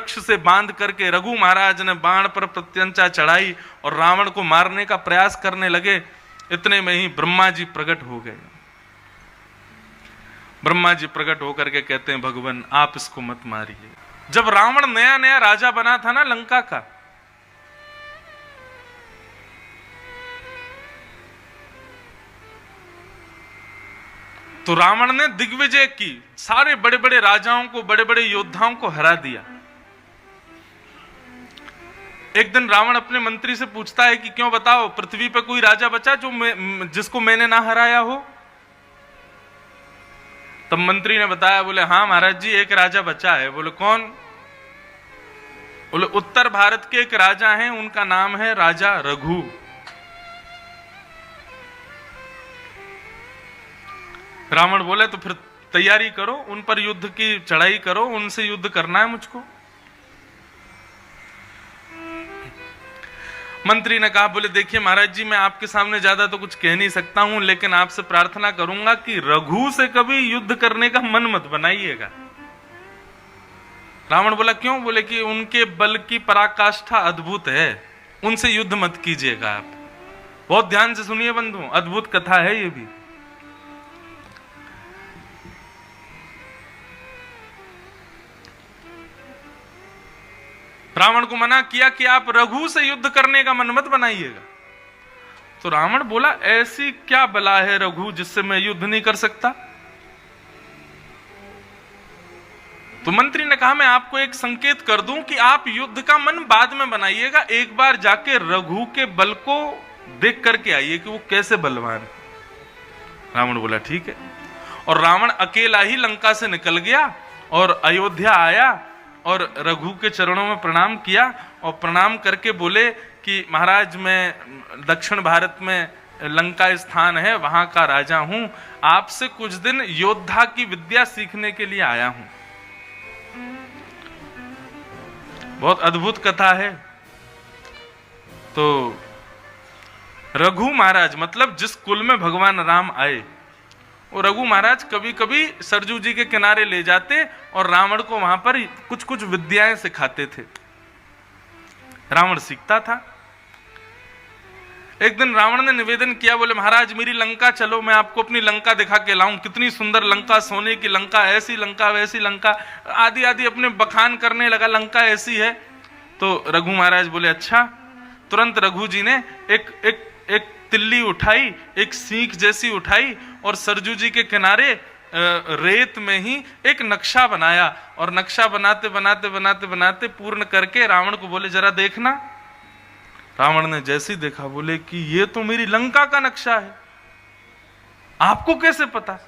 वृक्ष से बांध करके रघु महाराज ने बाण पर प्रत्यंचा चढ़ाई और रावण को मारने का प्रयास करने लगे। इतने में ही ब्रह्मा जी प्रकट हो गए। ब्रह्मा जी प्रकट होकर के कहते हैं, भगवान आप इसको मत मारिए। जब रावण नया नया राजा बना था ना लंका का, तो रावण ने दिग्विजय की, सारे बड़े बड़े राजाओं को, बड़े बड़े योद्धाओं को हरा दिया। एक दिन रावण अपने मंत्री से पूछता है कि क्यों, बताओ पृथ्वी पे कोई राजा बचा जिसको मैंने ना हराया हो? तब मंत्री ने बताया, बोले हाँ महाराज जी एक राजा बचा है। बोले कौन? बोले उत्तर भारत के एक राजा हैं, उनका नाम है राजा रघु। रावण बोले तो फिर तैयारी करो, उन पर युद्ध की चढ़ाई करो, उनसे युद्ध करना है मुझको। मंत्री ने कहा, बोले देखिए महाराज जी मैं आपके सामने ज्यादा तो कुछ कह नहीं सकता हूं, लेकिन आपसे प्रार्थना करूंगा कि रघु से कभी युद्ध करने का मन मत बनाइएगा। रावण बोला क्यों? बोले कि उनके बल की पराकाष्ठा अद्भुत है, उनसे युद्ध मत कीजिएगा आप। बहुत ध्यान से सुनिए बंधु, अद्भुत कथा है ये भी। रावण को मना किया कि आप रघु से युद्ध करने का मन मत बनाइएगा। तो रावण बोला, ऐसी क्या बला है रघु जिससे मैं युद्ध नहीं कर सकता? तो मंत्री ने कहा, मैं आपको एक संकेत कर दूं कि आप युद्ध का मन बाद में बनाइएगा, एक बार जाके रघु के बल को देख करके आइए कि वो कैसे बलवान है। रावण बोला ठीक है। और रावण अकेला ही लंका से निकल गया और अयोध्या आया और रघु के चरणों में प्रणाम किया और प्रणाम करके बोले कि महाराज मैं दक्षिण भारत में लंका स्थान है, वहां का राजा हूं, आपसे कुछ दिन योद्धा की विद्या सीखने के लिए आया हूं। बहुत अद्भुत कथा है। तो रघु महाराज मतलब जिस कुल में भगवान राम आए, वो रघु महाराज कभी कभी सरजू जी के किनारे ले जाते और रावण को वहां पर कुछ कुछ विद्याएं सिखाते थे। रावण सीखता था। एक दिन रावण ने निवेदन किया, बोले महाराज मेरी लंका चलो, मैं आपको अपनी लंका दिखा के लाऊं, कितनी सुंदर लंका, सोने की लंका, ऐसी लंका वैसी लंका, आदि आदि अपने बखान करने लगा, लंका ऐसी है। तो रघु महाराज बोले अच्छा। तुरंत रघु जी ने एक तिल्ली उठाई, एक सीख जैसी उठाई और सरजू जी के किनारे रेत में ही एक नक्शा बनाया और नक्शा बनाते बनाते बनाते बनाते पूर्ण करके रावण को बोले जरा देखना। रावण ने जैसे ही देखा बोले कि ये तो मेरी लंका का नक्शा है, आपको कैसे पता?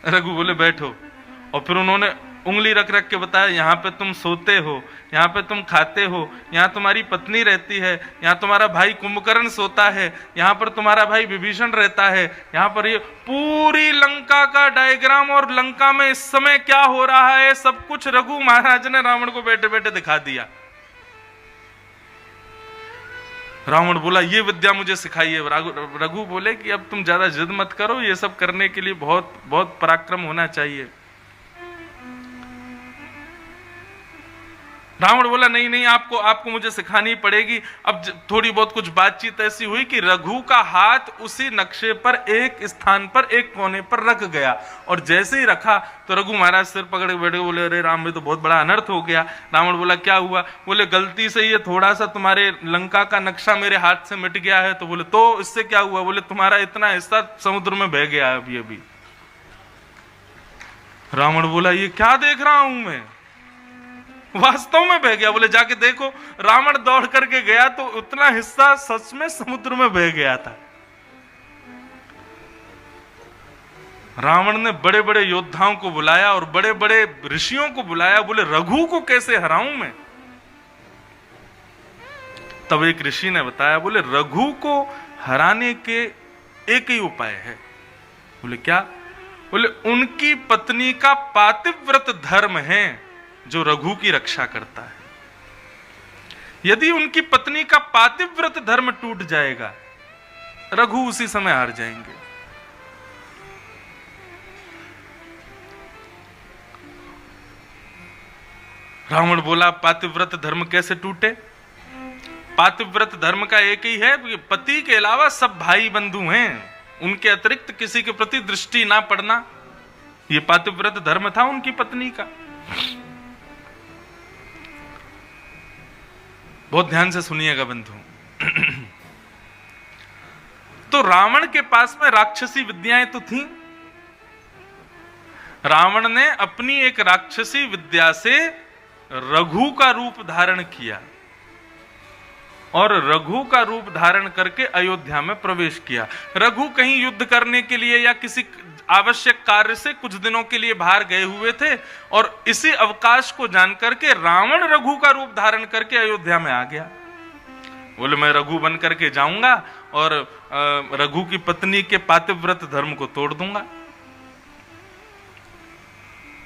रघु बोले बैठो। और फिर उन्होंने उंगली रख रख के बताया, यहाँ पे तुम सोते हो, यहाँ पे तुम खाते हो, यहाँ तुम्हारी पत्नी रहती है, यहाँ तुम्हारा भाई कुंभकर्ण सोता है, यहाँ पर तुम्हारा भाई विभीषण रहता है, यहाँ पर ये पूरी लंका का डायग्राम और लंका में इस समय क्या हो रहा है सब कुछ रघु महाराज ने रावण को बैठे बैठे दिखा दिया। रावण बोला ये विद्या मुझे सिखाइए। रघु बोले कि अब तुम ज्यादा जिद मत करो, ये सब करने के लिए बहुत बहुत पराक्रम होना चाहिए। रावण बोला नहीं नहीं, आपको मुझे सिखानी पड़ेगी। अब थोड़ी बहुत कुछ बातचीत ऐसी हुई कि रघु का हाथ उसी नक्शे पर एक स्थान पर एक कोने पर रख गया और जैसे ही रखा तो रघु महाराज सिर पकड़ के बैठे, बोले अरे राम में तो बहुत बड़ा अनर्थ हो गया। रावण बोला क्या हुआ? बोले गलती से ये थोड़ा सा तुम्हारे लंका का नक्शा मेरे हाथ से मिट गया है। तो बोले तो इससे क्या हुआ? बोले तुम्हारा इतना हिस्सा समुद्र में बह गया अभी अभी। रावण बोला ये क्या देख रहा हूं मैं, वास्तव में बह गया। बोले जाके देखो। रावण दौड़ करके गया तो उतना हिस्सा सच में समुद्र में बह गया था। रावण ने बड़े बड़े योद्धाओं को बुलाया और बड़े बड़े ऋषियों को बुलाया, बोले रघु को कैसे हराऊं मैं? तब एक ऋषि ने बताया, बोले रघु को हराने के एक ही उपाय है। बोले क्या? बोले उनकी पत्नी का पातिव्रत धर्म है जो रघु की रक्षा करता है। यदि उनकी पत्नी का पातिव्रत धर्म टूट जाएगा, रघु उसी समय हार जाएंगे। रावण बोला पातिव्रत धर्म कैसे टूटे? पातिव्रत धर्म का एक ही है कि पति के अलावा सब भाई बंधु हैं, उनके अतिरिक्त किसी के प्रति दृष्टि ना पड़ना, ये पातिव्रत धर्म था उनकी पत्नी का। बहुत ध्यान से सुनिएगा बंधु। तो रावण के पास में राक्षसी विद्याएं तो थीं। रावण ने अपनी एक राक्षसी विद्या से रघु का रूप धारण किया और रघु का रूप धारण करके अयोध्या में प्रवेश किया। रघु कहीं युद्ध करने के लिए या किसी आवश्यक कार्य से कुछ दिनों के लिए बाहर गए हुए थे और इसी अवकाश को जानकर के रावण रघु का रूप धारण करके अयोध्या में आ गया। बोले मैं रघु बन करके जाऊंगा और रघु की पत्नी के पातिव्रत धर्म को तोड़ दूंगा।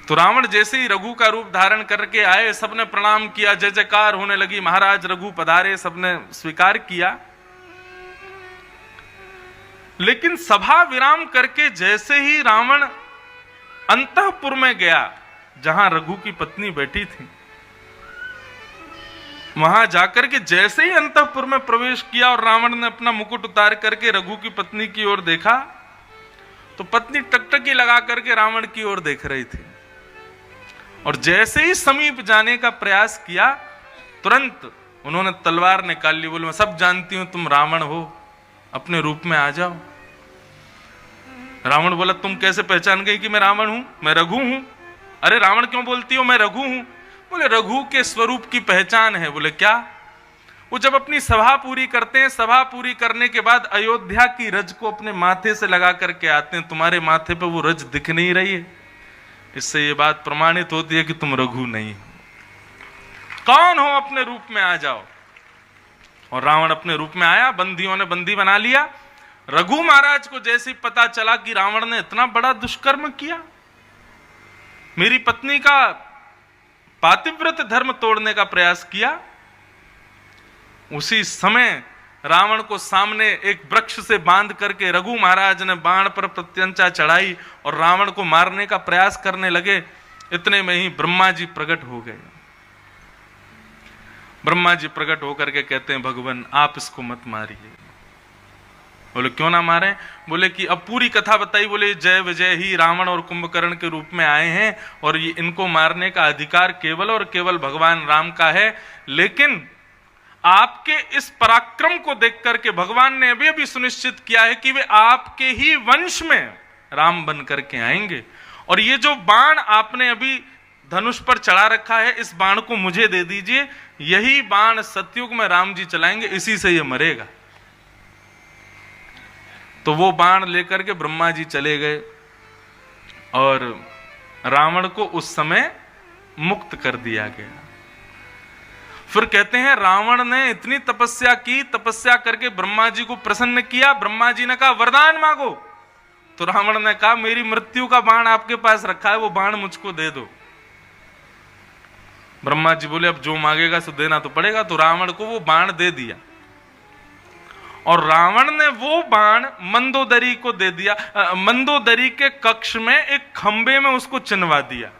तो रावण जैसे ही रघु का रूप धारण करके आए, सबने प्रणाम किया, जय जयकार होने लगी, महाराज रघु पधारे, सबने स्वीकार किया। लेकिन सभा विराम करके जैसे ही रावण अंतःपुर में गया जहां रघु की पत्नी बैठी थी, वहां जाकर के जैसे ही अंतःपुर में प्रवेश किया और रावण ने अपना मुकुट उतार करके रघु की पत्नी की ओर देखा तो पत्नी टकटकी लगा करके रावण की ओर देख रही थी। और जैसे ही समीप जाने का प्रयास किया तुरंत उन्होंने तलवार निकाल ली। बोले मैं सब जानती हूं तुम रावण हो, अपने रूप में आ जाओ। रावण बोला तुम कैसे पहचान गई कि मैं रावण हूं? मैं रघु हूं। अरे रावण क्यों बोलती हो मैं रघु हूं? बोले रघु के स्वरूप की पहचान है। बोले क्या? वो जब अपनी सभा पूरी करते हैं, सभा पूरी करने के बाद अयोध्या की रज को अपने माथे से लगा करके आते हैं, तुम्हारे माथे पे वो रज दिख नहीं रही है, इससे ये बात प्रमाणित होती है कि तुम रघु नहीं हो। कौन हो? अपने रूप में आ जाओ। और रावण अपने रूप में आया, बंदियों ने बंदी बना लिया। रघु महाराज को जैसे ही पता चला कि रावण ने इतना बड़ा दुष्कर्म किया, मेरी पत्नी का पातिव्रत धर्म तोड़ने का प्रयास किया, उसी समय रावण को सामने एक वृक्ष से बांध करके रघु महाराज ने बाण पर प्रत्यंचा चढ़ाई और रावण को मारने का प्रयास करने लगे। इतने में ही ब्रह्मा जी प्रकट हो गए। ब्रह्मा जी प्रकट होकर के कहते हैं भगवान आप इसको मत मारिए। बोले क्यों ना मारे? बोले कि अब पूरी कथा बताई। बोले जय विजय ही रावण और कुंभकर्ण के रूप में आए हैं और ये इनको मारने का अधिकार केवल और केवल भगवान राम का है, लेकिन आपके इस पराक्रम को देख करके भगवान ने अभी अभी सुनिश्चित किया है कि वे आपके ही वंश में राम बन करके आएंगे। और ये जो बाण आपने अभी धनुष पर चढ़ा रखा है, इस बाण को मुझे दे दीजिए, यही बाण सतयुग में राम जी चलाएंगे, इसी से ये मरेगा। तो वो बाण लेकर के ब्रह्मा जी चले गए और रावण को उस समय मुक्त कर दिया गया। फिर कहते हैं रावण ने इतनी तपस्या की, तपस्या करके ब्रह्मा जी को प्रसन्न किया। ब्रह्मा जी ने कहा वरदान मांगो, तो रावण ने कहा मेरी मृत्यु का बाण आपके पास रखा है, वो बाण मुझको दे दो। ब्रह्मा जी बोले अब जो मांगेगा सो देना तो पड़ेगा। तो रावण को वो बाण दे दिया और रावण ने वो बाण मंदोदरी को दे दिया। मंदोदरी के कक्ष में एक खंबे में उसको चिनवा दिया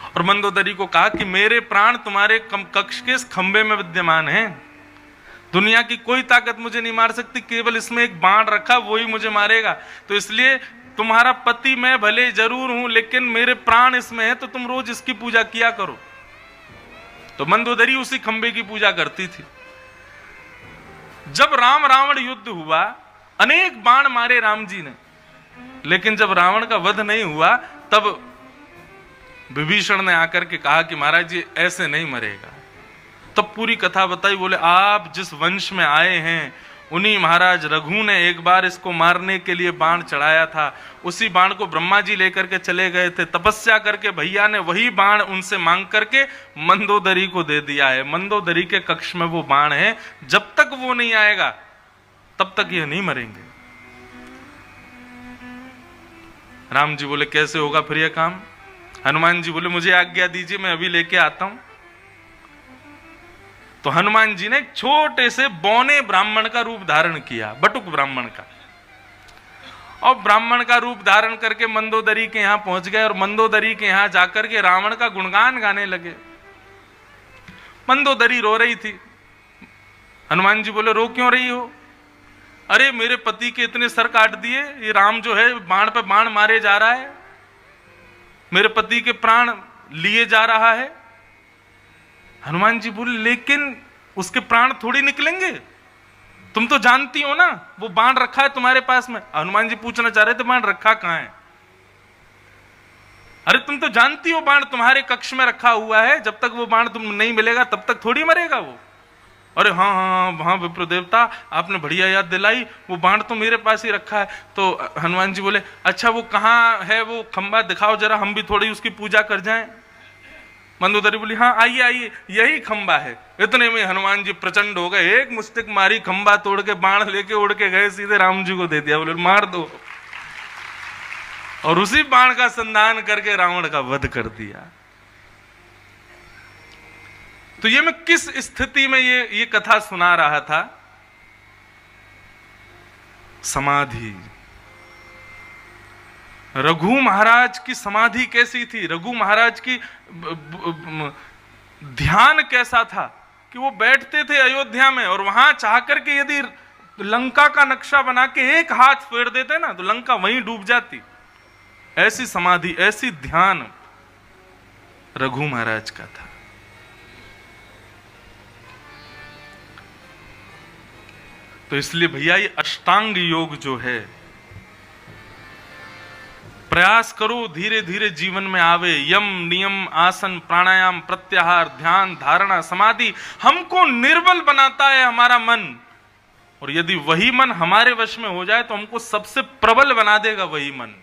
और मंदोदरी को कहा कि मेरे प्राण तुम्हारे कक्ष के इस खंबे में विद्यमान हैं, दुनिया की कोई ताकत मुझे नहीं मार सकती, केवल इसमें एक बाण रखा वही मुझे मारेगा। तो इसलिए तुम्हारा पति मैं भले जरूर हूं, लेकिन मेरे प्राण इसमें है, तो तुम रोज इसकी पूजा किया करो। तो मंदोदरी उसी खंबे की पूजा करती थी। जब राम रावण युद्ध हुआ, अनेक बाण मारे राम जी ने, लेकिन जब रावण का वध नहीं हुआ तब विभीषण ने आकर के कहा कि महाराज जी ऐसे नहीं मरेगा। तब पूरी कथा बताई। बोले आप जिस वंश में आए हैं उन्हीं महाराज रघु ने एक बार इसको मारने के लिए बाण चढ़ाया था, उसी बाण को ब्रह्मा जी लेकर के चले गए थे। तपस्या करके भैया ने वही बाण उनसे मांग करके मंदोदरी को दे दिया है। मंदोदरी के कक्ष में वो बाण है, जब तक वो नहीं आएगा तब तक ये नहीं मरेंगे। राम जी बोले कैसे होगा फिर यह काम? हनुमान जी बोले मुझे आज्ञा दीजिए, मैं अभी लेके आता हूं। तो हनुमान जी ने एक छोटे से बौने ब्राह्मण का रूप धारण किया, बटुक ब्राह्मण का, और ब्राह्मण का रूप धारण करके मंदोदरी के यहां पहुंच गए और मंदोदरी के यहां जाकर के रावण का गुणगान गाने लगे। मंदोदरी रो रही थी। हनुमान जी बोले, रो क्यों रही हो? अरे मेरे पति के इतने सर काट दिए, ये राम जो है बाण पे बाण मारे जा रहा है, मेरे पति के प्राण लिए जा रहा है। हनुमान जी बोले, लेकिन उसके प्राण थोड़ी निकलेंगे, तुम तो जानती हो ना वो बाण रखा है तुम्हारे पास में। हनुमान जी पूछना चाह रहे थे, बाण रखा कहां है? अरे तुम तो जानती हो बाण तुम्हारे कक्ष में रखा हुआ है, जब तक वो बाण तुम नहीं मिलेगा तब तक थोड़ी मरेगा वो। अरे हाँ हाँ हाँ विप्र देवता, आपने बढ़िया याद दिलाई, वो बाण तो मेरे पास ही रखा है। तो हनुमान जी बोले, अच्छा वो कहाँ है, वो खंबा दिखाओ जरा, हम भी थोड़ी उसकी पूजा कर जाएं। मंदोदरी बोली, हाँ आइए आइए, यही खंबा है। इतने में हनुमान जी प्रचंड हो गए, एक मुस्टिक मारी, खंबा तोड़ के बाण लेके उड़ के गए, सीधे राम जी को दे दिया। बोले मार दो, और उसी बाण का संधान करके रावण का वध कर दिया। तो ये मैं किस स्थिति में ये कथा सुना रहा था? समाधि। रघु महाराज की समाधि कैसी थी, रघु महाराज की ध्यान कैसा था कि वो बैठते थे अयोध्या में और वहां चाहकर के यदि लंका का नक्शा बना के एक हाथ फेर देते ना तो लंका वहीं डूब जाती। ऐसी समाधि, ऐसी ध्यान रघु महाराज का था। तो इसलिए भैया ये अष्टांग योग जो है, प्रयास करो धीरे धीरे जीवन में आवे। यम, नियम, आसन, प्राणायाम, प्रत्याहार, ध्यान, धारणा, समाधि हमको निर्बल बनाता है हमारा मन, और यदि वही मन हमारे वश में हो जाए तो हमको सबसे प्रबल बना देगा वही मन।